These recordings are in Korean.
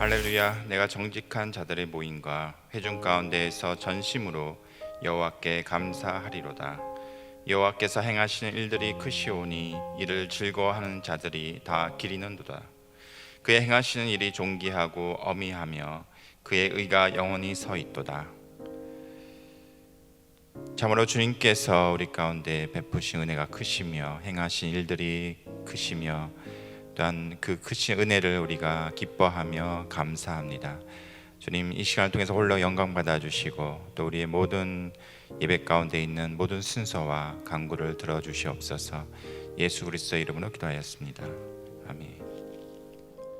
할렐루야. 내가 정직한 자들의 모임과 회중 가운데에서 전심으로 여호와께 감사하리로다. 여호와께서 행하시는 일들이 크시오니 이를 즐거워하는 자들이 다 기리는도다. 그의 행하시는 일이 존귀하고 어미하며 그의 의가 영원히 서 있도다. 참으로 주님께서 우리 가운데 베푸신 은혜가 크시며 행하신 일들이 크시며 또한 그 크신 은혜를 우리가 기뻐하며 감사합니다. 주님, 이 시간을 통해서 홀로 영광 받아주시고 또 우리의 모든 예배 가운데 있는 모든 순서와 간구를 들어주시옵소서. 예수 그리스도의 이름으로 기도하였습니다. 아멘.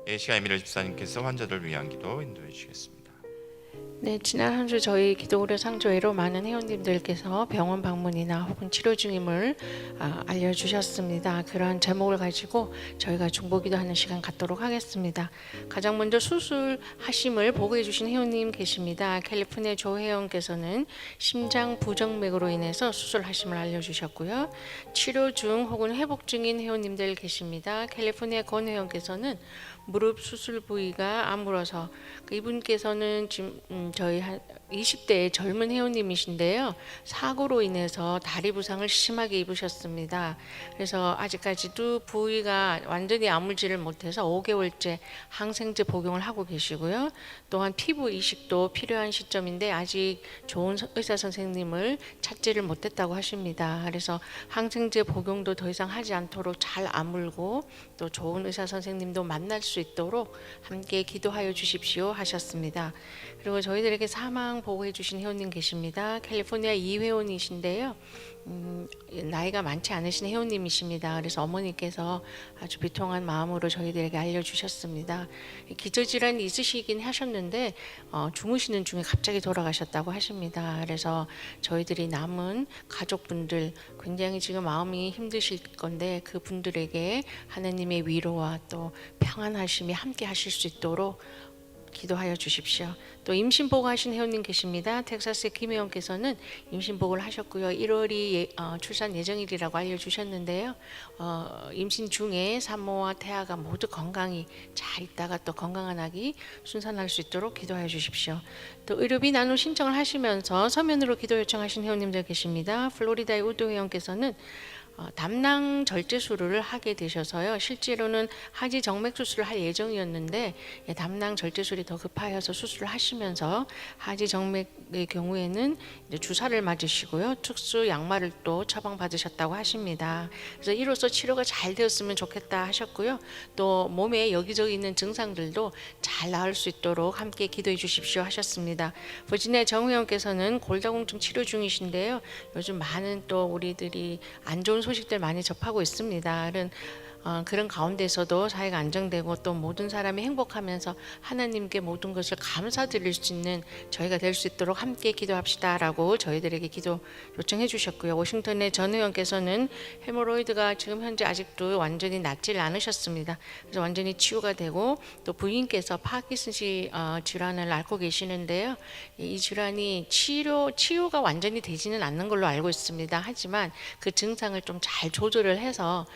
이 시간 에밀 집사님께서 환자들을 위한 기도 인도해 주시겠습니다. 네, 지난 한 주 저희 기도의료 상조회로 많은 회원님들께서 병원 방문이나 혹은 치료 중임을 알려주셨습니다. 그러한 제목을 가지고 저희가 중보기도하는 시간 갖도록 하겠습니다. 가장 먼저 수술하심을 보고해 주신 회원님 계십니다. 캘리포니아 조 회원께서는 심장 부정맥으로 인해서 수술하심을 알려주셨고요. 치료 중 혹은 회복 중인 회원님들 계십니다. 캘리포니아 권 회원께서는 무릎 수술 부위가 아물어서 이분께서는 지금 저희 한 20대의 젊은 회원님이신데요. 사고로 인해서 다리 부상을 심하게 입으셨습니다. 그래서 아직까지도 부위가 완전히 아물지를 못해서 5개월째 항생제 복용을 하고 계시고요. 또한 피부 이식도 필요한 시점인데 아직 좋은 의사 선생님을 찾지를 못했다고 하십니다. 그래서 항생제 복용도 더 이상 하지 않도록 잘 아물고 또 좋은 의사 선생님도 만날 수 있도록 함께 기도하여 주십시오 하셨습니다. 그리고 저희들에게 사망 보고해 주신 회원님 계십니다. 캘리포니아 이 회원이신데요. 나이가 많지 않으신 회원님이십니다. 그래서 어머니께서 아주 비통한 마음으로 저희들에게 알려주셨습니다. 기저질환이 있으시긴 하셨는데 주무시는 중에 갑자기 돌아가셨다고 하십니다. 그래서 저희들이 남은 가족분들 굉장히 지금 마음이 힘드실 건데 그 분들에게 하나님의 위로와 또 평안하심이 함께 하실 수 있도록 기도하여 주십시오. 또 임신보고 하신 회원님 계십니다. 텍사스의 김 회원께서는 임신보고를 하셨고요. 1월이 출산 예정일이라고 알려주셨는데요. 임신 중에 산모와 태아가 모두 건강히 잘 있다가 또 건강한 아기 순산할 수 있도록 기도하여 주십시오. 또 의료비 나눔 신청을 하시면서 서면으로 기도 요청하신 회원님들 계십니다. 플로리다의 우도 회원께서는 담낭 절제술을 하게 되셔서요. 실제로는 하지 정맥 수술을 할 예정이었는데 담낭 절제술이 더 급하여서 수술을 하시면서 하지 정맥의 경우에는 이제 주사를 맞으시고요. 특수 약말을 또 처방받으셨다고 하십니다. 그래서 이로써 치료가 잘 되었으면 좋겠다 하셨고요. 또 몸에 여기저기 있는 증상들도 잘 나을 수 있도록 함께 기도해 주십시오 하셨습니다. 버지니아 정 회원께서는 골다공증 치료 중이신데요. 요즘 많은 또 우리들이 안 좋은 소식들 많이 접하고 있습니다. 그런 가운데서도 사회가 안정되고 또 모든 사람이 행복하면서 하나님께 모든 것을 감사드릴 수 있는 저희가 될 수 있도록 함께 기도합시다라고 저희들에게 기도 요청해 주셨고요. 워싱턴의 전 의원께서는 헤모로이드가 지금 현재 아직도 완전히 낫질 않으셨습니다. 그래서 완전히 치유가 되고 또 부인께서 파킨슨氏질환을 앓고 계시는데요. 이 질환이 치유가 완전히 되지는 않는 걸로 알고 있습니다. 하지만 그 증상을 좀 잘 조절을 해서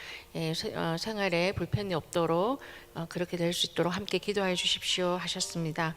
생활에 불편이 없도록 그렇게 될 수 있도록 함께 기도해 주십시오 하셨습니다.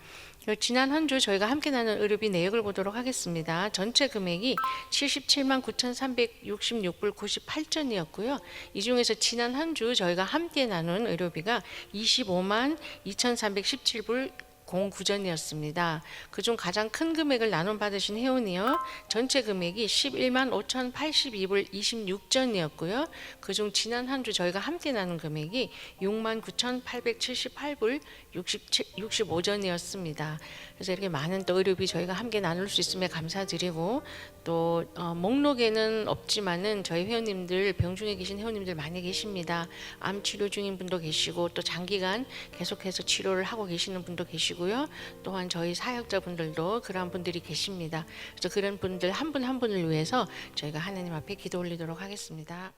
지난 한 주 저희가 함께 나눈 의료비 내역을 보도록 하겠습니다. 전체 금액이 77만 9,366불 98전이었고요. 이 중에서 지난 한 주 저희가 함께 나눈 의료비가 25만 2,317불 09전이었습니다. 그중 가장 큰 금액을 나눔 받으신 회원이요. 전체 금액이 11만 5,082불 26전이었고요. 그중 지난 한 주 저희가 함께 나눈 금액이 6만 9,878불 65전이었습니다. 그래서 이렇게 많은 또 의료비 저희가 함께 나눌 수 있음에 감사드리고 또 목록에는 없지만은 저희 회원님들 병중에 계신 회원님들 많이 계십니다. 암 치료 중인 분도 계시고 또 장기간 계속해서 치료를 하고 계시는 분도 계시고요. 또한 저희 사역자분들도 그러한 분들이 계십니다. 그래서 그런 분들 한 분 한 분을 위해서 저희가 하나님 앞에 기도 올리도록 하겠습니다.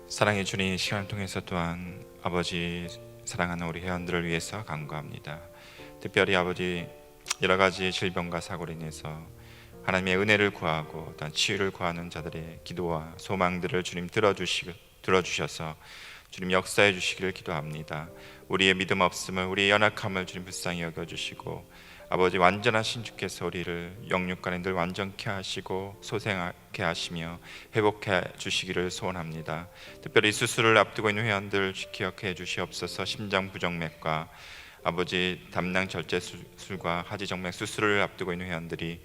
사랑의 주님, 이 시간을 통해서 또한 아버지 사랑하는 우리 회원들을 위해서 간구합니다. 특별히 아버지 여러 가지 질병과 사고로 인해서 하나님의 은혜를 구하고 또한 치유를 구하는 자들의 기도와 소망들을 주님 들어주셔서 주님 역사해 주시기를 기도합니다. 우리의 믿음 없음을, 우리의 연약함을 주님 불쌍히 여겨주시고, 아버지 완전하신 주께서 우리를 영육간에 늘 완전케 하시고 소생하게 하시며 회복해 주시기를 소원합니다. 특별히 수술을 앞두고 있는 회원들 기억해 주시옵소서. 심장 부정맥과 아버지 담낭 절제 수술과 하지정맥 수술을 앞두고 있는 회원들이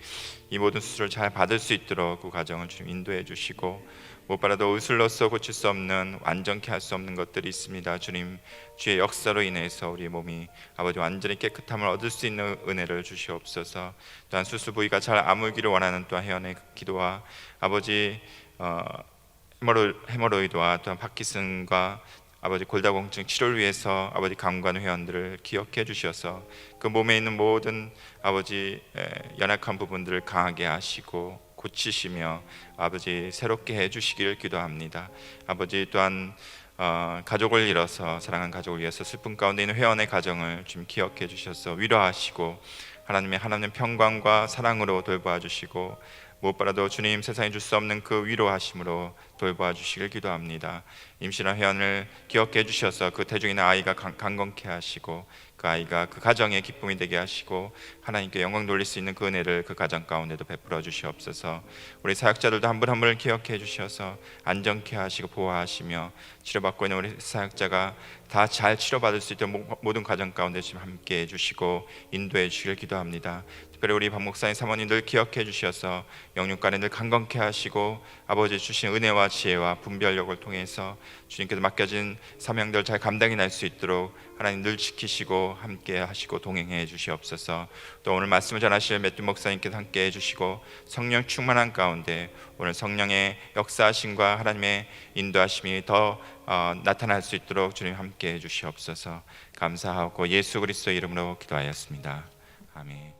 이 모든 수술을 잘 받을 수 있도록 그 과정을 주님 인도해 주시고, 무엇보다도 의술로서 고칠 수 없는, 완전케 할 수 없는 것들이 있습니다. 주님, 주의 역사로 인해서 우리 몸이 아버지 완전히 깨끗함을 얻을 수 있는 은혜를 주시옵소서. 또한 수술 부위가 잘 아물기를 원하는 또한 회원의 기도와 아버지 헤모로이드와 또한 파킨슨과 아버지 골다공증 치료를 위해서 아버지 간구하는 회원들을 기억해 주셔서 그 몸에 있는 모든 아버지 연약한 부분들을 강하게 하시고 고치시며 아버지 새롭게 해주시기를 기도합니다. 아버지 또한 가족을 잃어서, 사랑하는 가족을 위해서 슬픔 가운데 있는 회원의 가정을 좀 기억해 주셔서 위로하시고 하나님의 평강과 사랑으로 돌보아 주시고, 무엇보다도 주님 세상에 줄 수 없는 그 위로하심으로 돌보아 주시길 기도합니다. 임신한 회원을 기억해 주셔서 그 태중에 있는 아이가 강건케 하시고, 그 아이가 그 가정의 기쁨이 되게 하시고 하나님께 영광 돌릴 수 있는 그 은혜를 그 가정 가운데도 베풀어 주시옵소서. 우리 사역자들도 한 분 한 분을 기억해 주셔서 안정케 하시고 보호하시며, 치료받고 있는 우리 사역자가 다 잘 치료받을 수 있도록 모든 가정 가운데 지금 함께 해주시고 인도해 주시길 기도합니다. 특별히 우리 박 목사님 사모님들 기억해 주셔서 영육간에 늘 강건케 하시고 아버지 주신 은혜와 지혜와 분별력을 통해서 주님께서 맡겨진 사명들 잘 감당해 낼 수 있도록 하나님 늘 지키시고 함께 하시고 동행해 주시옵소서. 또 오늘 말씀을 전하실 매튜 목사님께서 함께 해주시고 성령 충만한 가운데 오늘 성령의 역사하심과 하나님의 인도하심이 더 나타날 수 있도록 주님 함께 해주시옵소서. 감사하고 예수 그리스도의 이름으로 기도하였습니다. 아멘.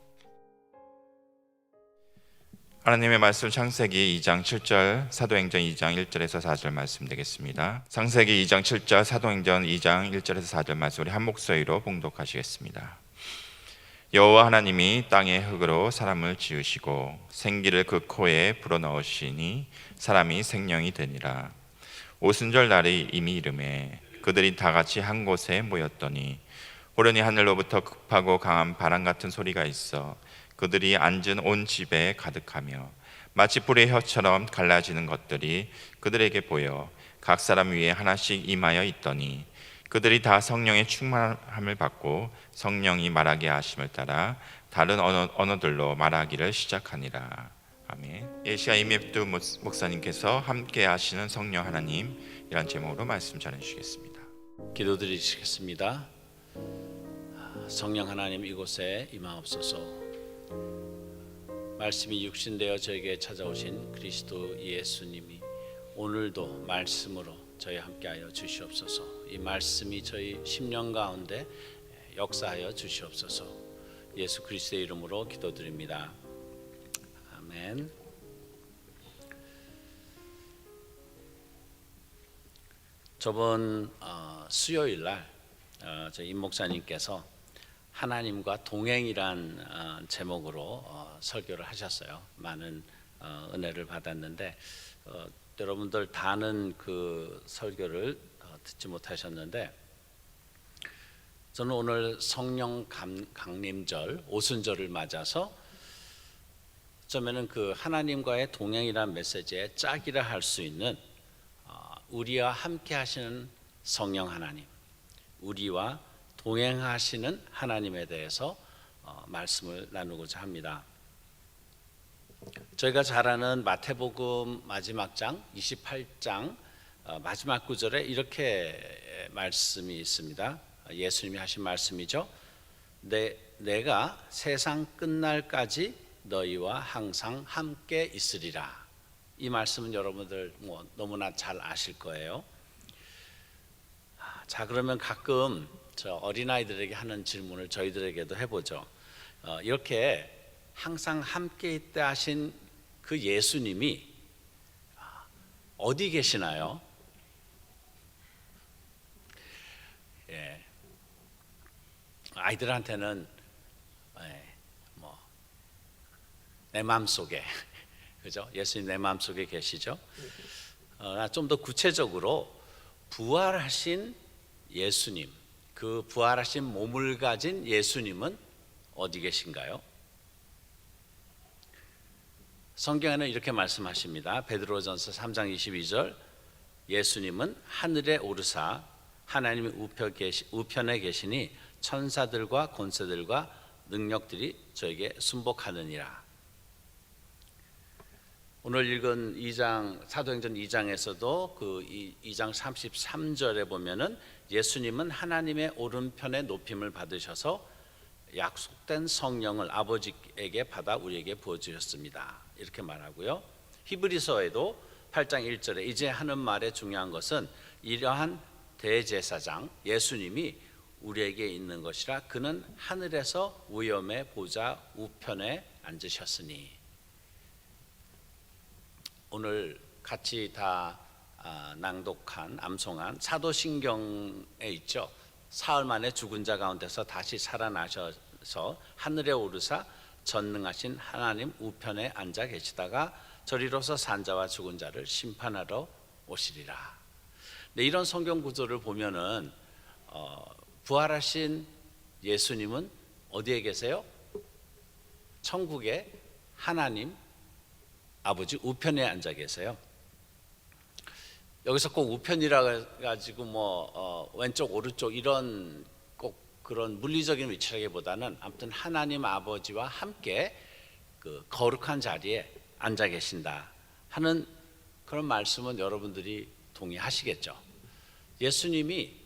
하나님의 말씀 창세기 2장 7절, 사도행전 2장 1절에서 4절 말씀 되겠습니다. 창세기 2장 7절, 사도행전 2장 1절에서 4절 말씀 우리 한 목소리로 봉독하시겠습니다. 여호와 하나님이 땅의 흙으로 사람을 지으시고 생기를 그 코에 불어넣으시니 사람이 생명이 되니라. 오순절 날이 이미 이르매 그들이 다 같이 한 곳에 모였더니 호련히 하늘로부터 급하고 강한 바람 같은 소리가 있어 그들이 앉은 온 집에 가득하며 마치 불의 혀처럼 갈라지는 것들이 그들에게 보여 각 사람 위에 하나씩 임하여 있더니 그들이 다 성령의 충만함을 받고 성령이 말하게 하심을 따라 다른 언어들로 말하기를 시작하니라. 아멘. 예시야 이맵두 목사님께서 함께 하시는 성령 하나님, 이란 제목으로 말씀 전해주시겠습니다. 기도드리시겠습니다. 성령 하나님, 이곳에 임하옵소서. 말씀이 육신되어 저에게 찾아오신 그리스도 예수님이 오늘도 말씀으로 저희 함께하여 주시옵소서. 이 말씀이 저희 심령 가운데 역사하여 주시옵소서. 예수 그리스도의 이름으로 기도드립니다. 아멘. 저번 수요일 날 저희 임 목사님께서 하나님과 동행이란 제목으로 설교를 하셨어요. 많은 은혜를 받았는데 여러분들 다는 그 설교를 듣지 못하셨는데, 저는 오늘 성령 강림절 오순절을 맞아서 처음에는 그 하나님과의 동행이란 메시지의 짝이라 할 수 있는 우리와 함께 하시는 성령 하나님, 우리와 동행하시는 하나님에 대해서 말씀을 나누고자 합니다. 저희가 잘 아는 마태복음 마지막 장 28장 마지막 구절에 이렇게 말씀이 있습니다. 예수님이 하신 말씀이죠. 내가 세상 끝날까지 너희와 항상 함께 있으리라. 이 말씀은 여러분들 너무나 잘 아실 거예요. 자, 그러면 가끔 저 어린아이들에게 하는 질문을 저희들에게도 해보죠. 이렇게 항상 함께 있다 하신 그 예수님이 어디 계시나요? 예. 아이들한테는 내 마음속에, 그죠? 예수님 내 마음속에 계시죠? 좀 더 구체적으로 부활하신 예수님, 그 부활하신 몸을 가진 예수님은 어디 계신가요? 성경에는 이렇게 말씀하십니다. 베드로전서 3장 22절, 예수님은 하늘에 오르사 하나님의 우편에 계시니 천사들과 권세들과 능력들이 저에게 순복하느니라. 오늘 읽은 2장 사도행전 2장에서도 그 2장 33절에 보면은 예수님은 하나님의 오른편에 높임을 받으셔서 약속된 성령을 아버지에게 받아 우리에게 부어 주셨습니다. 이렇게 말하고요. 히브리서에도 8장 1절에 이제 하는 말의 중요한 것은 이러한 대제사장 예수님이 우리에게 있는 것이라 그는 하늘에서 위엄의 보좌 우편에 앉으셨으니. 오늘 같이 다 낭독한 암송한 사도신경에 있죠. 사흘 만에 죽은 자 가운데서 다시 살아나셔서 하늘에 오르사 전능하신 하나님 우편에 앉아 계시다가 저리로서 산 자와 죽은 자를 심판하러 오시리라. 네, 이런 성경 구조를 보면은 부활하신 예수님은 어디에 계세요? 천국의 하나님 아버지 우편에 앉아 계세요. 여기서 꼭 우편이라 가지고 왼쪽 오른쪽 이런 꼭 그런 물리적인 위치라기보다는 아무튼 하나님 아버지와 함께 그 거룩한 자리에 앉아 계신다 하는 그런 말씀은 여러분들이 동의하시겠죠. 예수님이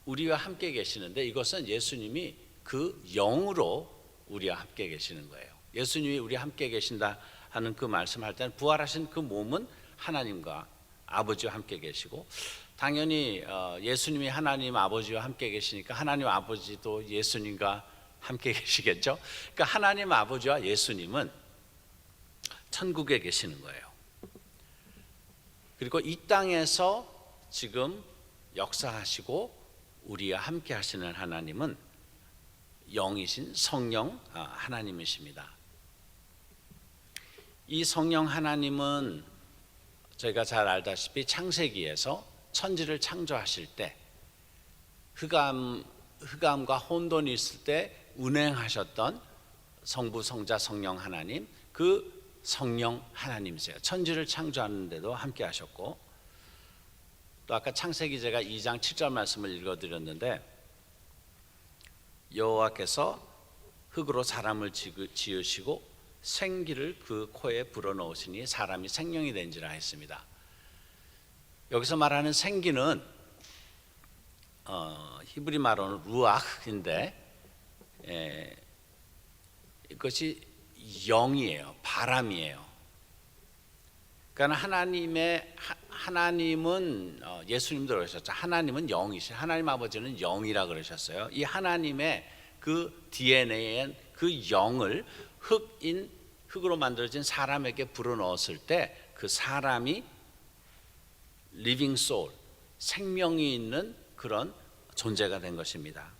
우리와 함께 계시는데 이것은 예수님이 그 영으로 우리와 함께 계시는 거예요. 예수님이 우리와 함께 계신다 하는 그 말씀할 때는 부활하신 그 몸은 하나님과 아버지와 함께 계시고, 당연히 예수님이 하나님 아버지와 함께 계시니까 하나님 아버지도 예수님과 함께 계시겠죠. 그러니까 하나님 아버지와 예수님은 천국에 계시는 거예요. 그리고 이 땅에서 지금 역사하시고 우리와 함께 하시는 하나님은 영이신 성령 하나님이십니다. 이 성령 하나님은 저희가 잘 알다시피 창세기에서 천지를 창조하실 때 흑암과 혼돈이 있을 때 운행하셨던 성부 성자 성령 하나님, 그 성령 하나님이세요. 천지를 창조하는데도 함께 하셨고, 또 아까 창세기 제가 2장 7절 말씀을 읽어드렸는데 여호와께서 흙으로 사람을 지으시고 생기를 그 코에 불어넣으시니 사람이 생명이 된지라 했습니다. 여기서 말하는 생기는 히브리 말로는 루아흐인데 이것이 영이에요. 바람이에요. 그러니까 하나님은 예수님도 그러셨죠. 하나님은 영이시죠. 하나님 아버지는 영이라 그러셨어요. 이 하나님의 그 DNA엔 그 영을 흙으로 만들어진 사람에게 불어넣었을 때 그 사람이 living soul, 생명이 있는 그런 존재가 된 것입니다.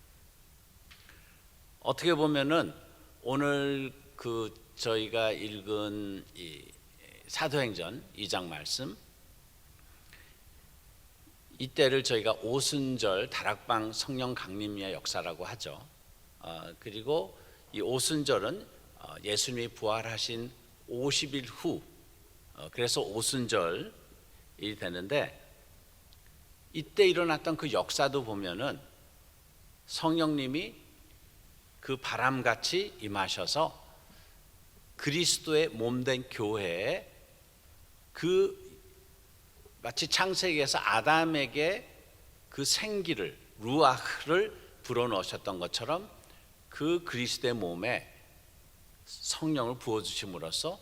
어떻게 보면은 오늘 그 저희가 읽은 이 사도행전 2장 말씀, 이때를 저희가 오순절 다락방 성령 강림의 역사라고 하죠. 그리고 이 오순절은 예수님이 부활하신 50일 후, 그래서 오순절이 되는데, 이때 일어났던 그 역사도 보면은 성령님이 그 바람같이 임하셔서 그리스도의 몸된 교회에 그 마치 창세기에서 아담에게 그 생기를 루아흐를 불어넣으셨던 것처럼 그 그리스도의 몸에 성령을 부어주심으로써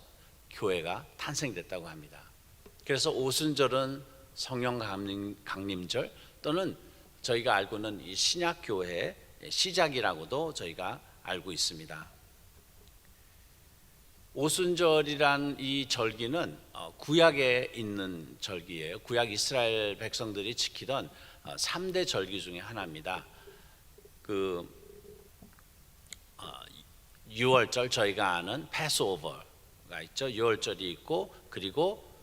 교회가 탄생됐다고 합니다. 그래서 오순절은 성령 강림절 또는 저희가 알고는 이 신약 교회의 시작이라고도 저희가 알고 있습니다. 오순절이란 이 절기는 구약에 있는 절기예요. 구약 이스라엘 백성들이 지키던 3대 절기 중에 하나입니다. 그 6월절 저희가 아는 패스오버가 있죠. 6월절이 있고, 그리고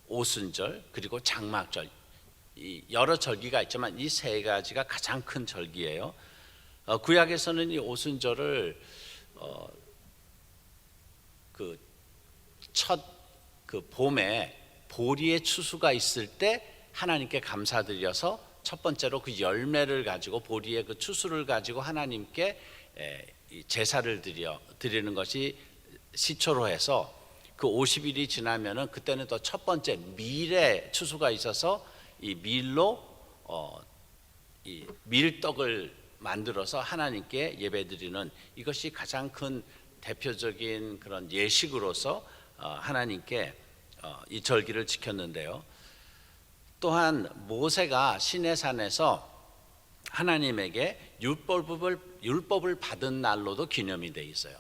오순절, 그리고 장막절, 이 여러 절기가 있지만 이 세 가지가 가장 큰 절기예요. 구약에서는 이 오순절을 그 첫 그 봄에 보리의 추수가 있을 때 하나님께 감사드려서 첫 번째로 그 열매를 가지고 보리의 그 추수를 가지고 하나님께 제사를 드리는 것이 시초로 해서 그 50일이 지나면은 그때는 또 첫 번째 밀의 추수가 있어서 이 밀로 이 밀떡을 만들어서 하나님께 예배드리는 이것이 가장 큰 대표적인 그런 예식으로서 하나님께 이 절기를 지켰는데요. 또한 모세가 시내산에서 하나님에게 율법을 받은 날로도 기념이 돼 있어요.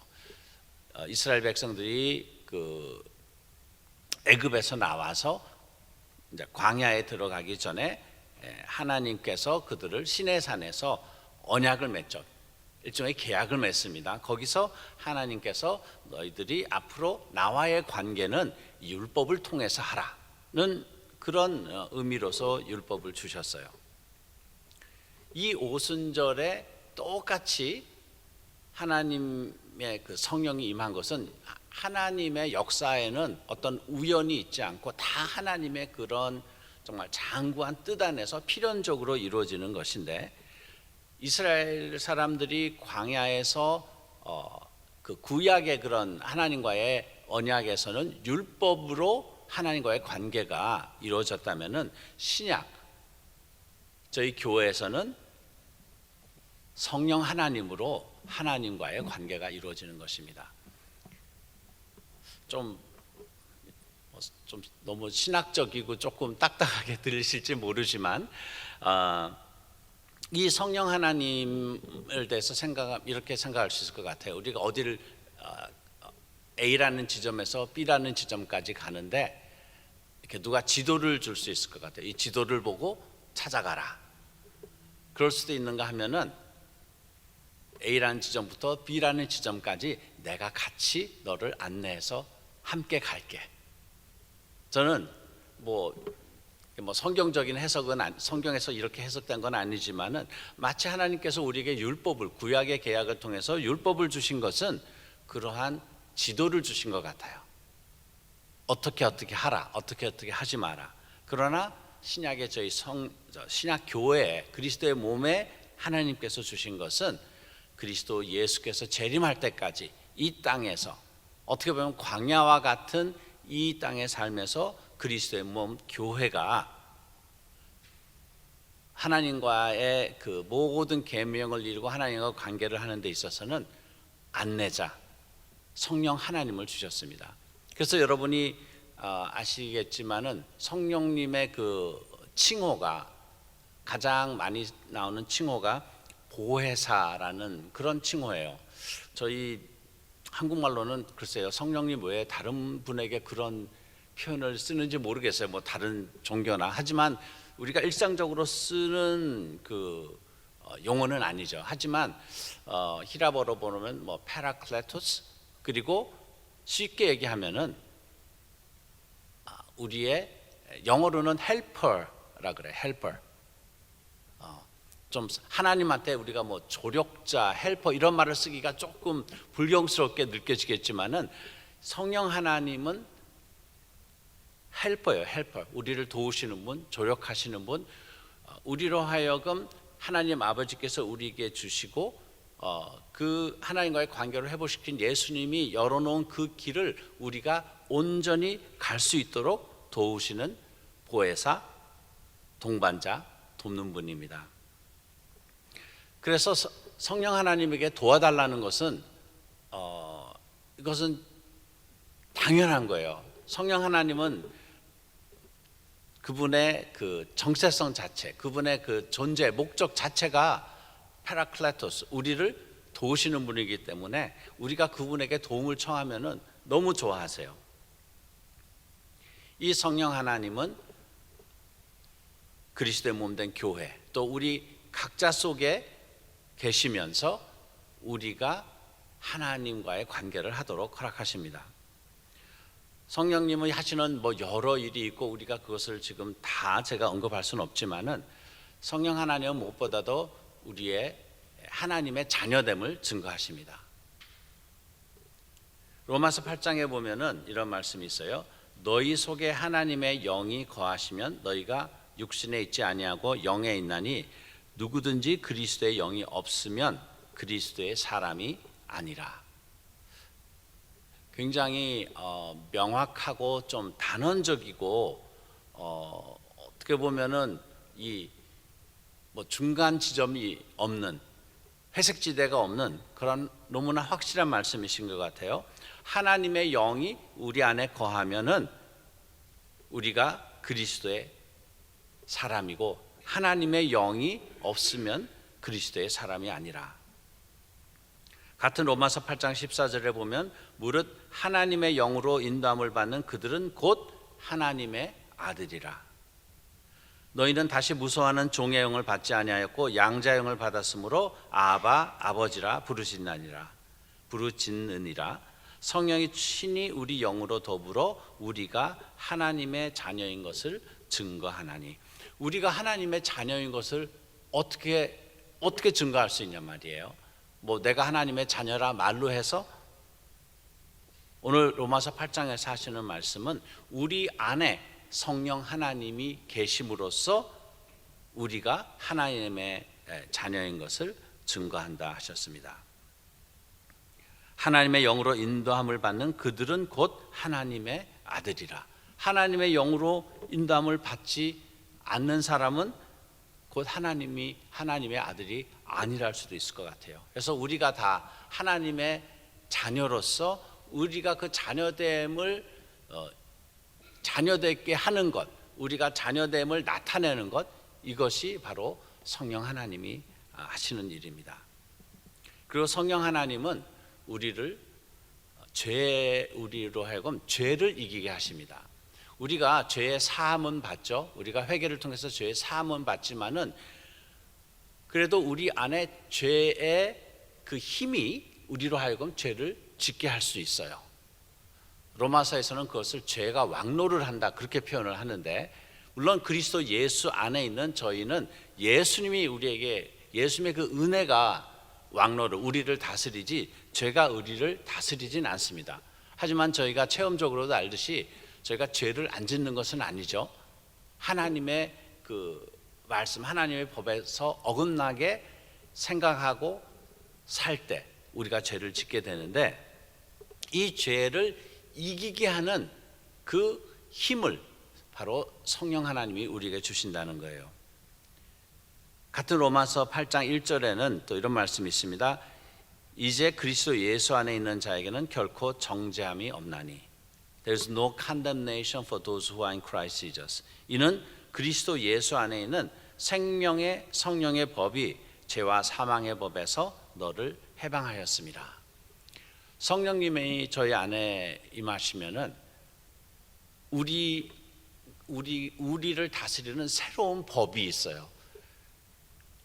이스라엘 백성들이 그 애굽에서 나와서 이제 광야에 들어가기 전에 하나님께서 그들을 시내산에서 언약을 맺죠. 일종의 계약을 맺습니다. 거기서 하나님께서 너희들이 앞으로 나와의 관계는 율법을 통해서 하라는 그런 의미로서 율법을 주셨어요. 이 오순절에 똑같이 하나님의 그 성령이 임한 것은 하나님의 역사에는 어떤 우연이 있지 않고 다 하나님의 그런 정말 장구한 뜻 안에서 필연적으로 이루어지는 것인데, 이스라엘 사람들이 광야에서 그 구약의 그런 하나님과의 언약에서는 율법으로 하나님과의 관계가 이루어졌다면은 신약 저희 교회에서는 성령 하나님으로 하나님과의 관계가 이루어지는 것입니다. 좀 너무 신학적이고 조금 딱딱하게 들리실지 모르지만 이 성령 하나님을 대해서 이렇게 생각할 수 있을 것 같아요. 우리가 어디를 A라는 지점에서 B라는 지점까지 가는데 이렇게 누가 지도를 줄 수 있을 것 같아요. 이 지도를 보고 찾아가라. 그럴 수도 있는가 하면은 A라는 지점부터 B라는 지점까지 내가 같이 너를 안내해서 함께 갈게. 저는 뭐 성경적인 해석은 성경에서 이렇게 해석된 건 아니지만은 마치 하나님께서 우리에게 율법을, 구약의 계약을 통해서 율법을 주신 것은 그러한 지도를 주신 것 같아요. 어떻게 하라, 어떻게 하지 마라. 그러나 신약의 저희 신약 교회 그리스도의 몸에 하나님께서 주신 것은 그리스도 예수께서 재림할 때까지 이 땅에서 어떻게 보면 광야와 같은 이 땅의 삶에서 그리스도의 몸 교회가 하나님과의 그 모든 계명을 이루고 하나님과 관계를 하는 데 있어서는 안내자 성령 하나님을 주셨습니다. 그래서 여러분이 아시겠지만은 성령님의 그 칭호가 가장 많이 나오는 칭호가 보혜사라는 그런 칭호예요. 저희 한국말로는 글쎄요, 성령님 외에 다른 분에게 그런 표현을 쓰는지 모르겠어요. 뭐 다른 종교나. 하지만 우리가 일상적으로 쓰는 그 용어는 아니죠. 하지만 히라보로 보면 뭐 파라클레토스, 그리고 쉽게 얘기하면은 우리의 영어로는 헬퍼라 그래. 헬퍼. 좀 하나님한테 우리가 뭐 조력자, 헬퍼 이런 말을 쓰기가 조금 불경스럽게 느껴지겠지만은 성령 하나님은 헬퍼예요. 헬퍼. 우리를 도우시는 분, 조력하시는 분, 우리로 하여금 하나님 아버지께서 우리에게 주시고 그 하나님과의 관계를 회복시킨 예수님이 열어놓은 그 길을 우리가 온전히 갈 수 있도록 도우시는 보혜사, 동반자, 돕는 분입니다. 그래서 성령 하나님에게 도와달라는 것은 이것은 당연한 거예요. 성령 하나님은 그분의 그 정체성 자체, 그분의 그 존재, 목적 자체가 파라클레토스, 우리를 도우시는 분이기 때문에 우리가 그분에게 도움을 청하면은 너무 좋아하세요. 이 성령 하나님은 그리스도의 몸된 교회, 또 우리 각자 속에 계시면서 우리가 하나님과의 관계를 하도록 허락하십니다. 성령님이 하시는 뭐 여러 일이 있고 우리가 그것을 지금 다 제가 언급할 수는 없지만은 성령 하나님은 무엇보다도 우리의 하나님의 자녀됨을 증거하십니다. 로마서 8장에 보면은 이런 말씀이 있어요. 너희 속에 하나님의 영이 거하시면 너희가 육신에 있지 아니하고 영에 있나니 누구든지 그리스도의 영이 없으면 그리스도의 사람이 아니라. 굉장히 명확하고 좀 단언적이고 어떻게 보면은 이 뭐 중간 지점이 없는 회색 지대가 없는 그런 너무나 확실한 말씀이신 것 같아요. 하나님의 영이 우리 안에 거하면은 우리가 그리스도의 사람이고 하나님의 영이 없으면 그리스도의 사람이 아니라. 같은 로마서 8장 14절에 보면 무릇 하나님의 영으로 인도함을 받는 그들은 곧 하나님의 아들이라. 너희는 다시 무서워하는 종의 영을 받지 아니하였고 양자의 영을 받았으므로 아바 아버지라 부르짖느니라. 성령이 친히 우리 영으로 더불어 우리가 하나님의 자녀인 것을 증거하나니. 우리가 하나님의 자녀인 것을 어떻게 증거할 수 있냐 말이에요. 뭐 내가 하나님의 자녀라 말로 해서 오늘 로마서 8장에서 하시는 말씀은 우리 안에 성령 하나님이 계심으로써 우리가 하나님의 자녀인 것을 증거한다 하셨습니다. 하나님의 영으로 인도함을 받는 그들은 곧 하나님의 아들이라. 하나님의 영으로 인도함을 받지 않는 사람은 곧 하나님의 아들이 아니라 할 수도 있을 것 같아요. 그래서 우리가 다 하나님의 자녀로서 우리가 그 자녀됨을 자녀되게 하는 것, 우리가 자녀됨을 나타내는 것, 이것이 바로 성령 하나님이 하시는 일입니다. 그리고 성령 하나님은 우리로 하여금 죄를 이기게 하십니다. 우리가 죄의 사함은 받죠. 우리가 회개를 통해서 죄의 사함은 받지만은 그래도 우리 안에 죄의 그 힘이 우리로 하여금 죄를 짓게 할 수 있어요. 로마서에서는 그것을 죄가 왕노를 한다 그렇게 표현을 하는데, 물론 그리스도 예수 안에 있는 저희는 예수님이 우리에게 예수님의 그 은혜가 왕노를 우리를 다스리지 죄가 우리를 다스리진 않습니다. 하지만 저희가 체험적으로도 알듯이 저희가 죄를 안 짓는 것은 아니죠. 하나님의 그 말씀, 하나님의 법에서 어긋나게 생각하고 살 때 우리가 죄를 짓게 되는데, 이 죄를 이기게 하는 그 힘을 바로 성령 하나님이 우리에게 주신다는 거예요. 같은 로마서 8장 1절에는 또 이런 말씀이 있습니다. 이제 그리스도 예수 안에 있는 자에게는 결코 정죄함이 없나니 There's no condemnation for those who are in Christ Jesus. 이는 그리스도 예수 안에 있는 생명의 성령의 법이 죄와 사망의 법에서 너를 해방하였습니다. 성령님이 저희 안에 임하시면은 우리를 다스리는 새로운 법이 있어요.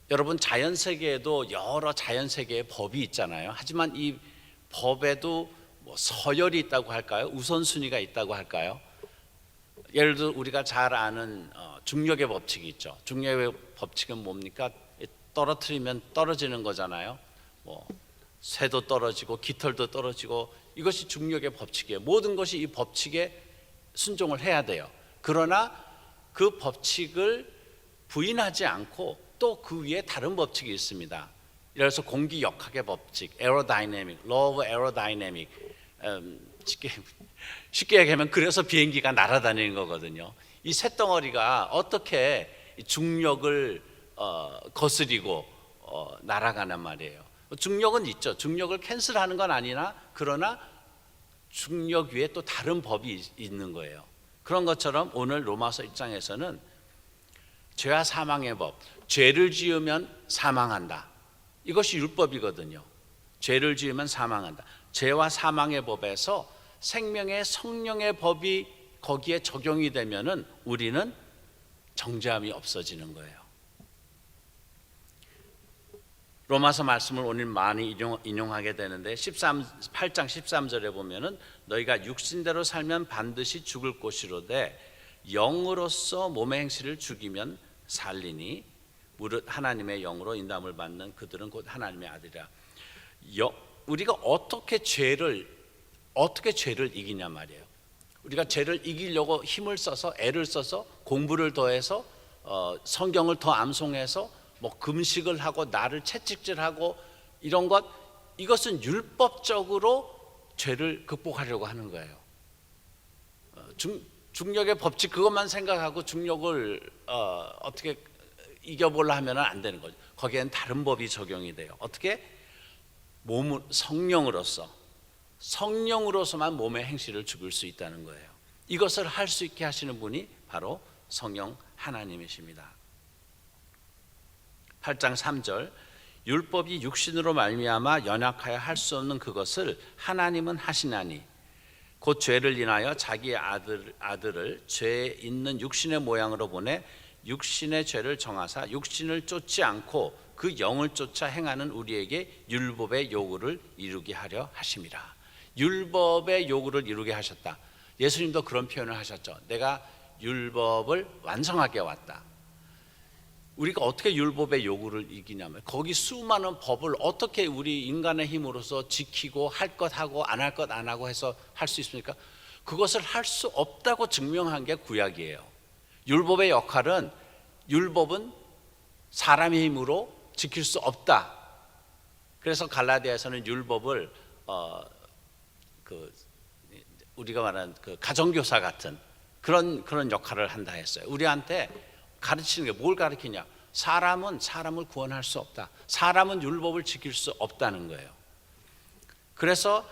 여러분, 자연 세계에도 여러 자연 세계의 법이 있잖아요. 하지만 이 법에도 뭐 서열이 있다고 할까요? 우선순위가 있다고 할까요? 예를 들어 우리가 잘 아는 중력의 법칙이 있죠. 중력의 법칙은 뭡니까? 떨어뜨리면 떨어지는 거잖아요. 뭐 쇠도 떨어지고 깃털도 떨어지고, 이것이 중력의 법칙이에요. 모든 것이 이 법칙에 순종을 해야 돼요. 그러나 그 법칙을 부인하지 않고 또 그 위에 다른 법칙이 있습니다. 예를 들어서 공기 역학의 법칙, 에어로다이내믹, law of aerodynamic. 쉽게 얘기하면 그래서 비행기가 날아다니는 거거든요. 이 쇳덩어리가 어떻게 중력을 거스리고 날아가는 말이에요. 중력은 있죠. 중력을 캔슬하는 건 아니나 그러나 중력 위에 또 다른 법이 있는 거예요. 그런 것처럼 오늘 로마서 1장에서는 죄와 사망의 법, 죄를 지으면 사망한다. 이것이 율법이거든요. 죄를 지으면 사망한다. 죄와 사망의 법에서 생명의 성령의 법이 거기에 적용이 되면은 우리는 정죄함이 없어지는 거예요. 로마서 말씀을 오늘 많이 인용하게 되는데 8장 13절에 보면은 너희가 육신대로 살면 반드시 죽을 것이로되 영으로서 몸의 행실을 죽이면 살리니 무릇 하나님의 영으로 인도함을 받는 그들은 곧 하나님의 아들이라. 우리가 어떻게 죄를 이기냐 말이에요. 우리가 죄를 이기려고 힘을 써서 애를 써서 공부를 더해서 성경을 더 암송해서 뭐 금식을 하고 나를 채찍질하고 이런 이것은 율법적으로 죄를 극복하려고 하는 거예요. 중력의 법칙 그것만 생각하고 중력을 어떻게 이겨보려 하면 안 되는 거죠. 거기에는 다른 법이 적용이 돼요. 어떻게? 성령으로서만 몸의 행실을 죽일 수 있다는 거예요. 이것을 할 수 있게 하시는 분이 바로 성령 하나님이십니다. 8장 3절 율법이 육신으로 말미암아 연약하여 할 수 없는 그것을 하나님은 하시나니 곧 죄를 인하여 자기의 아들을 죄 있는 육신의 모양으로 보내 육신의 죄를 정하사 육신을 쫓지 않고 그 영을 쫓아 행하는 우리에게 율법의 요구를 이루게 하려 하심이라. 율법의 요구를 이루게 하셨다. 예수님도 그런 표현을 하셨죠. 내가 율법을 완성하게 왔다. 우리가 어떻게 율법의 요구를 이기냐면 거기 수많은 법을 어떻게 우리 인간의 힘으로서 지키고 할 것 하고 안 할 것 안 하고 해서 할 수 있습니까? 그것을 할 수 없다고 증명한 게 구약이에요. 율법의 역할은 율법은 사람의 힘으로 지킬 수 없다. 그래서 갈라디아에서는 율법을 우리가 말하는 그 가정교사 같은 그런 역할을 한다 했어요. 우리한테 가르치는 게 뭘 가르치냐? 사람은 사람을 구원할 수 없다. 사람은 율법을 지킬 수 없다는 거예요. 그래서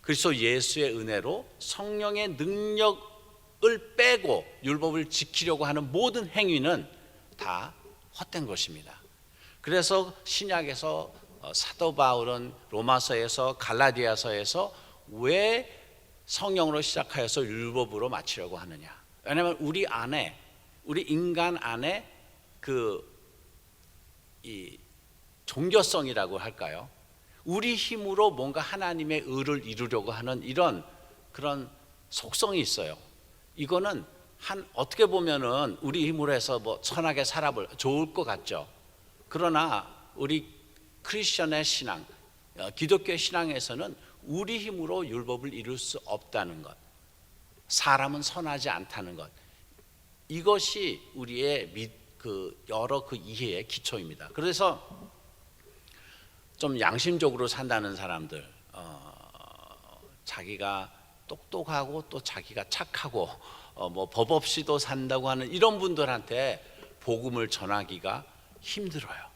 그리스도 예수의 은혜로 성령의 능력을 빼고 율법을 지키려고 하는 모든 행위는 다 헛된 것입니다. 그래서 신약에서 사도 바울은 로마서에서 갈라디아서에서 왜 성령으로 시작하여서 율법으로 마치려고 하느냐? 왜냐하면 우리 인간 안에 이 종교성이라고 할까요? 우리 힘으로 뭔가 하나님의 의를 이루려고 하는 그런 속성이 있어요. 이거는 어떻게 보면은 우리 힘으로 해서 뭐 선하게 좋을 것 같죠. 그러나 우리 크리스천의 신앙, 기독교의 신앙에서는 우리 힘으로 율법을 이룰 수 없다는 것, 사람은 선하지 않다는 것, 이것이 우리의 여러 이해의 기초입니다. 그래서 좀 양심적으로 산다는 사람들, 자기가 똑똑하고 또 자기가 착하고 뭐 법 없이도 산다고 하는 이런 분들한테 복음을 전하기가 힘들어요.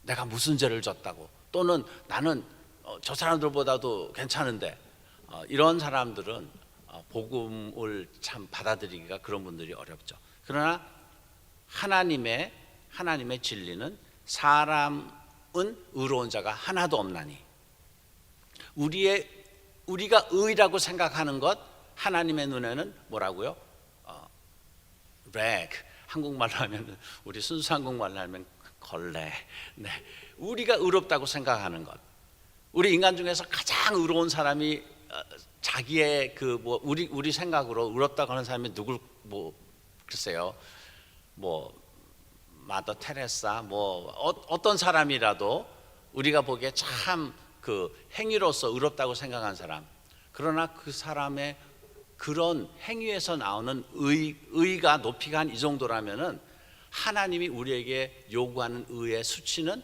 내가 무슨 죄를 졌다고, 또는 나는 저 사람들보다도 괜찮은데, 이런 사람들은 복음을 참 받아들이기가 그런 분들이 어렵죠. 그러나 하나님의 진리는 사람은 의로운 자가 하나도 없나니, 우리가 의라고 생각하는 것 하나님의 눈에는 뭐라고요? 렉, 한국말로 하면, 우리 순수 한국말로 하면 걸레. 네, 우리가 의롭다고 생각하는 것, 우리 인간 중에서 가장 의로운 사람이 자기의 우리 생각으로 의롭다고 하는 사람이 글쎄요, 마더 테레사, 어떤 사람이라도 우리가 보기에 참 행위로서 의롭다고 생각한 사람, 그러나 그 사람의 그런 행위에서 나오는 의가 높이가 한 이 정도라면은 하나님이 우리에게 요구하는 의의 수치는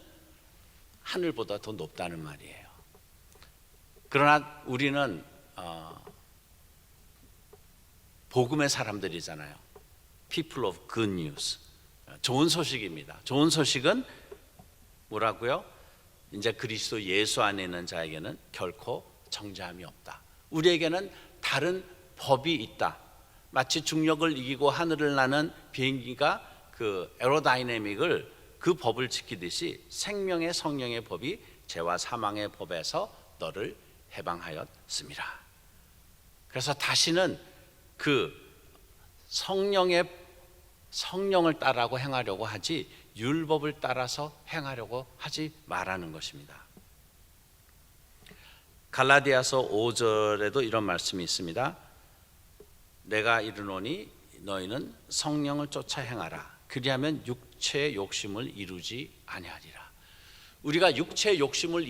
하늘보다 더 높다는 말이에요. 그러나 우리는 복음의 사람들이잖아요. People of good news. 좋은 소식입니다. 좋은 소식은 뭐라고요? 이제 그리스도 예수 안에 있는 자에게는 결코 정죄함이 없다. 우리에게는 다른 법이 있다. 마치 중력을 이기고 하늘을 나는 비행기가 에어로다이내믹을 그 법을 지키듯이 생명의 성령의 법이 죄와 사망의 법에서 너를 해방하였습니다. 그래서 다시는 성령을 따라고 행하려고 하지 율법을 따라서 행하려고 하지 말라는 것입니다. 갈라디아서 5절에도 이런 말씀이 있습니다. 내가 이르노니 너희는 성령을 쫓아 행하라. 그리하면 육체의 욕심을 이루지 아니하리라. 우리가 육체의 욕심을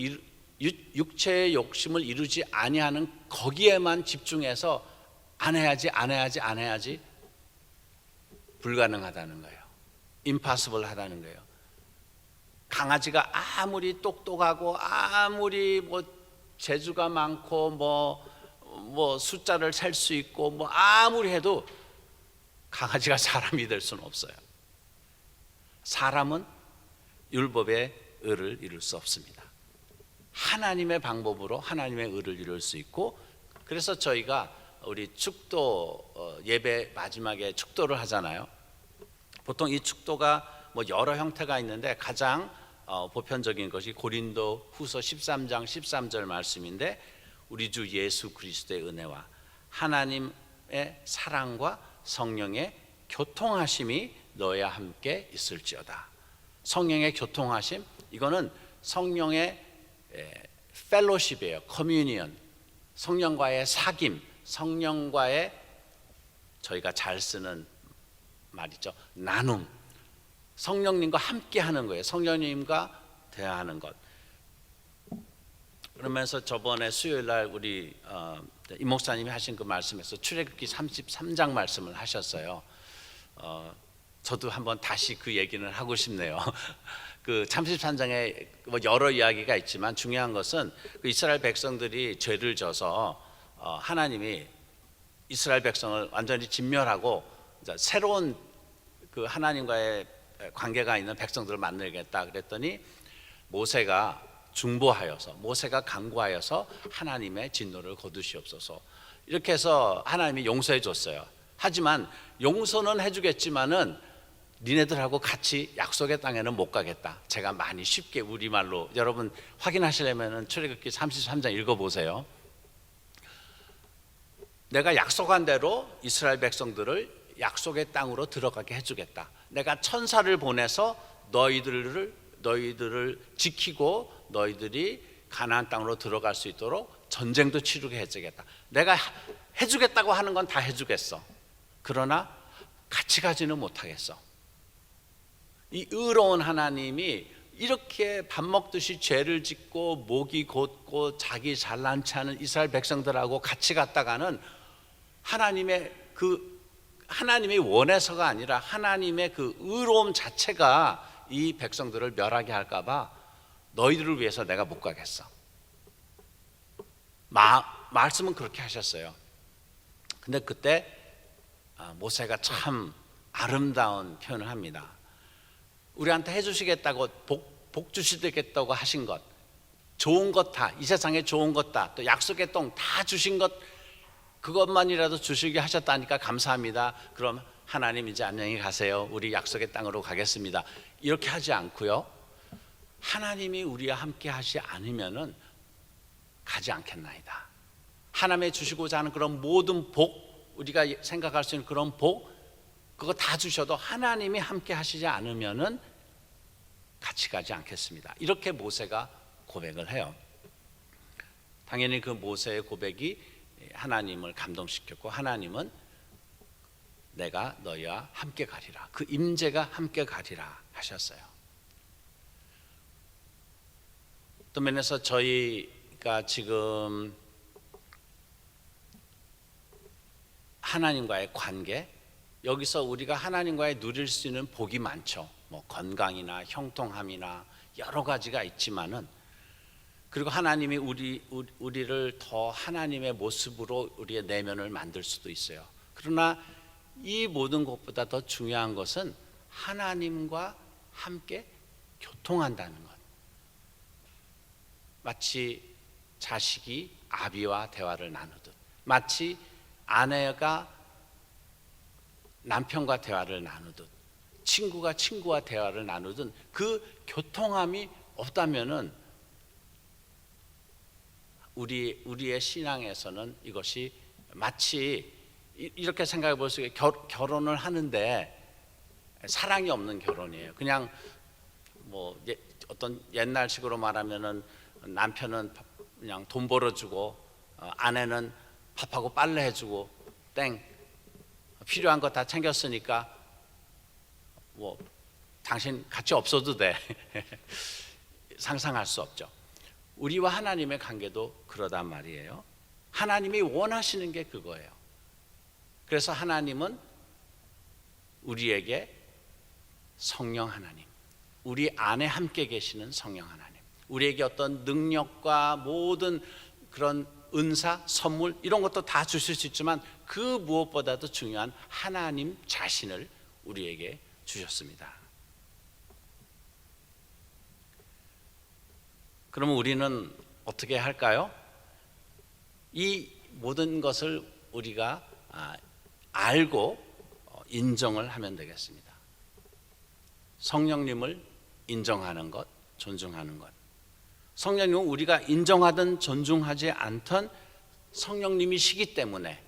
이루지 아니하는 거기에만 집중해서 안 해야지 불가능하다는 거예요. 임파서블 하다는 거예요. 강아지가 아무리 똑똑하고 아무리 재주가 많고 숫자를 셀 수 있고 아무리 해도 강아지가 사람이 될 수는 없어요. 사람은 율법의 의를 이룰 수 없습니다. 하나님의 방법으로 하나님의 의를 이룰 수 있고, 그래서 저희가 우리 축도 예배 마지막에 축도를 하잖아요. 보통 이 축도가 여러 형태가 있는데 가장 보편적인 것이 고린도 후서 13장 13절 말씀인데, 우리 주 예수 그리스도의 은혜와 하나님의 사랑과 성령의 교통하심이 너희와 함께 있을지어다. 성령의 교통하심, 이거는 성령의 펠로십이에요. 커뮤니언, 성령과의 사귐, 성령과의 저희가 잘 쓰는 말이죠, 나눔. 성령님과 함께 하는 거예요. 성령님과 대화하는 것. 그러면서 저번에 수요일 날 우리 임 목사님이 하신 그 말씀에서 출애굽기 33장 말씀을 하셨어요. 저도 한번 다시 그 얘기는 하고 싶네요. 그 33장에 여러 이야기가 있지만 중요한 것은 그 이스라엘 백성들이 죄를 져서 하나님이 이스라엘 백성을 완전히 진멸하고 새로운 그 하나님과의 관계가 있는 백성들을 만들겠다 그랬더니 모세가 중보하여서, 모세가 간구하여서 하나님의 진노를 거두시옵소서, 이렇게 해서 하나님이 용서해 줬어요. 하지만 용서는 해주겠지만은 니네들하고 같이 약속의 땅에는 못 가겠다. 제가 많이 쉽게 우리말로, 여러분 확인하시려면 출애굽기 33장 읽어보세요. 내가 약속한 대로 이스라엘 백성들을 약속의 땅으로 들어가게 해주겠다. 내가 천사를 보내서 너희들을 지키고 너희들이 가나안 땅으로 들어갈 수 있도록 전쟁도 치르게 해주겠다. 내가 해주겠다고 하는 건 다 해주겠어. 그러나 같이 가지는 못하겠어. 이 의로운 하나님이 이렇게 밥 먹듯이 죄를 짓고 목이 곧고 자기 잘난 체하는 이스라엘 백성들하고 같이 갔다가는 하나님이 원해서가 아니라 하나님의 그 의로움 자체가 이 백성들을 멸하게 할까봐 너희들을 위해서 내가 못 가겠어. 말씀은 그렇게 하셨어요. 근데 그때 모세가 참 아름다운 표현을 합니다. 우리한테 해주시겠다고 복 주시겠다고 하신 것, 좋은 것 다, 이 세상에 좋은 것 다, 또 약속의 땅 다 주신 것, 그것만이라도 주시게 하셨다니까 감사합니다. 그럼 하나님 이제 안녕히 가세요. 우리 약속의 땅으로 가겠습니다. 이렇게 하지 않고요, 하나님이 우리와 함께 하지 않으면은 가지 않겠나이다. 하나님의 주시고자 하는 그런 모든 복, 우리가 생각할 수 있는 그런 복, 그거 다 주셔도 하나님이 함께 하시지 않으면은 같이 가지 않겠습니다. 이렇게 모세가 고백을 해요. 당연히 그 모세의 고백이 하나님을 감동시켰고, 하나님은 내가 너희와 함께 가리라, 그 임재가 함께 가리라 하셨어요. 또 면에서 저희가 지금 하나님과의 관계, 여기서 우리가 하나님과의 누릴 수 있는 복이 많죠. 건강이나 형통함이나 여러 가지가 있지만은, 그리고 하나님이 우리를 더 하나님의 모습으로 우리의 내면을 만들 수도 있어요. 그러나 이 모든 것보다 더 중요한 것은 하나님과 함께 교통한다는 것. 마치 자식이 아비와 대화를 나누듯, 마치 아내가 남편과 대화를 나누듯, 친구가 친구와 대화를 나누든, 그 교통함이 없다면은 우리의 신앙에서는 이것이 마치 이렇게 생각해 볼 수 있어요. 결혼을 하는데 사랑이 없는 결혼이에요. 그냥 뭐 어떤 옛날식으로 말하면은 남편은 그냥 돈 벌어주고 아내는 밥하고 빨래 해주고 땡 필요한 거 다 챙겼으니까 뭐 당신 같이 없어도 돼. 상상할 수 없죠. 우리와 하나님의 관계도 그러단 말이에요. 하나님이 원하시는 게 그거예요. 그래서 하나님은 우리에게 성령 하나님, 우리 안에 함께 계시는 성령 하나님, 우리에게 어떤 능력과 모든 그런 은사, 선물 이런 것도 다 주실 수 있지만 그 무엇보다도 중요한 하나님 자신을 우리에게 주셨습니다. 그러면 우리는 어떻게 할까요? 이 모든 것을 우리가 알고 인정을 하면 되겠습니다. 성령님을 인정하는 것, 존중하는 것. 성령님은 우리가 인정하든 존중하지 않든 성령님이시기 때문에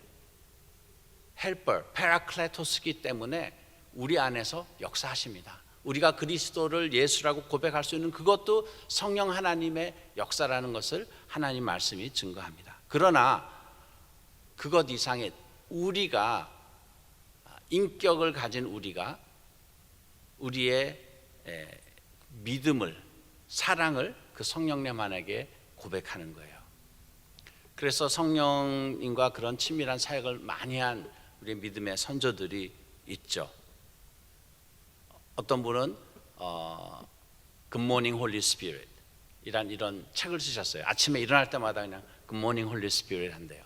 헬퍼, 페라클레토스기 때문에 우리 안에서 역사하십니다. 우리가 그리스도를 예수라고 고백할 수 있는 그것도 성령 하나님의 역사라는 것을 하나님 말씀이 증거합니다. 그러나 그것 이상의 우리가 인격을 가진 우리가 우리의 믿음을, 사랑을 그 성령님에게 고백하는 거예요. 그래서 성령님과 그런 친밀한 사역을 많이 한 우리 믿음의 선조들이 있죠. 어떤 분은 Good Morning Holy Spirit 이런 책을 쓰셨어요. 아침에 일어날 때마다 그냥 Good Morning Holy Spirit 한대요.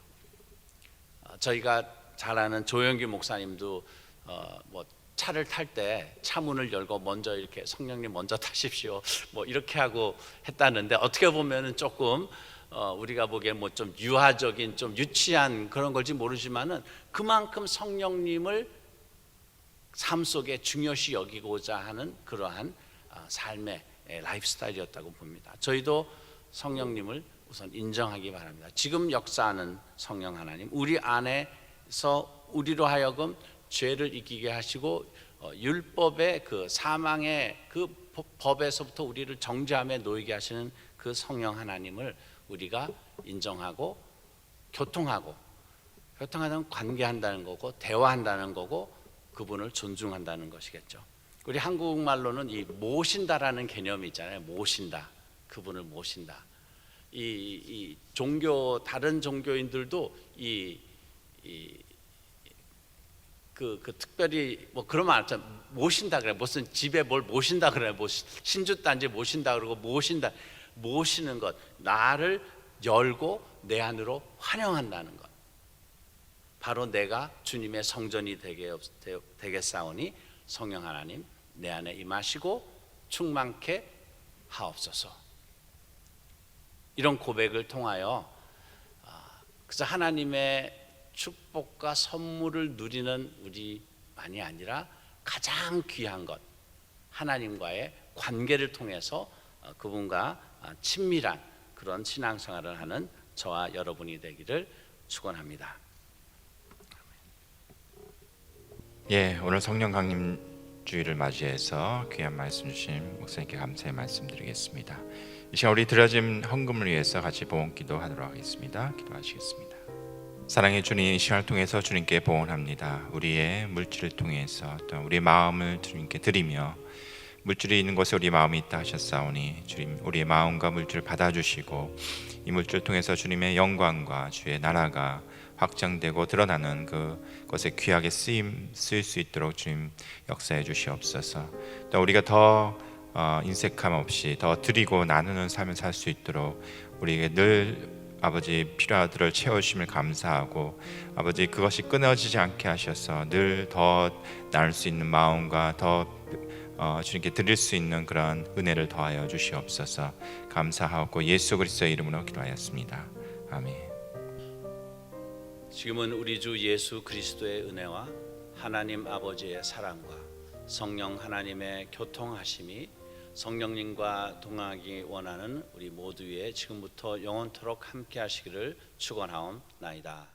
저희가 잘 아는 조영기 목사님도 뭐 차를 탈 때 차문을 열고 먼저 이렇게 성령님 먼저 타십시오 뭐 이렇게 하고 했다는데 어떻게 보면은 조금 우리가 보기엔 뭐 좀 유아적인 좀 유치한 그런 걸지 모르지만은 그만큼 성령님을 삶 속에 중요시 여기고자 하는 그러한 삶의 라이프 스타일이었다고 봅니다. 저희도 성령님을 우선 인정하기 바랍니다. 지금 역사하는 성령 하나님, 우리 안에서 우리로 하여금 죄를 이기게 하시고 율법의 그 사망의 그 법에서부터 우리를 정죄함에 놓이게 하시는 그 성령 하나님을 우리가 인정하고 교통하는 관계한다는 거고 대화한다는 거고 그분을 존중한다는 것이겠죠. 우리 한국말로는 이 모신다라는 개념이 있잖아요. 모신다, 그분을 모신다. 이 종교 다른 종교인들도 그 특별히 뭐 그런 말 있잖아요. 모신다 그래. 무슨 집에 뭘 모신다 그래. 뭐 신주단지 모신다 그러고 모시는 것, 나를 열고 내 안으로 환영한다는 것. 바로 내가 주님의 성전이 되겠사오니 성령 하나님 내 안에 임하시고 충만케 하옵소서. 이런 고백을 통하여 그래서 하나님의 축복과 선물을 누리는 우리만이 아니라 가장 귀한 것, 하나님과의 관계를 통해서 그분과 친밀한 그런 신앙생활을 하는 저와 여러분이 되기를 축원합니다. 예, 오늘 성령 강림 주일을 맞이해서 귀한 말씀 주신 목사님께 감사의 말씀드리겠습니다. 이 시간 우리 드려진 헌금을 위해서 같이 봉헌 기도하도록 하겠습니다. 기도하시겠습니다. 사랑의 주님, 이 시간을 통해서 주님께 봉헌합니다. 우리의 물질을 통해서 또 우리의 마음을 주님께 드리며 물질이 있는 곳에 우리 마음이 있다 하셨사오니 주님 우리의 마음과 물질을 받아주시고 이 물질을 통해서 주님의 영광과 주의 나라가 확장되고 드러나는 그것에 귀하게 쓰일 수 있도록 주님 역사해 주시옵소서. 또 우리가 더 인색함 없이 더 드리고 나누는 삶을 살 수 있도록 우리에게 늘 아버지 필요하들을 채우심을 감사하고 아버지 그것이 끊어지지 않게 하셔서 늘 더 나눌 수 있는 마음과 더 주님께 드릴 수 있는 그런 은혜를 더하여 주시옵소서. 감사하고 예수 그리스도의 이름으로 기도하였습니다. 아멘. 지금은 우리 주 예수 그리스도의 은혜와 하나님 아버지의 사랑과 성령 하나님의 교통하심이 성령님과 동행하기 원하는 우리 모두의 지금부터 영원토록 함께 하시기를 축원하옵나이다.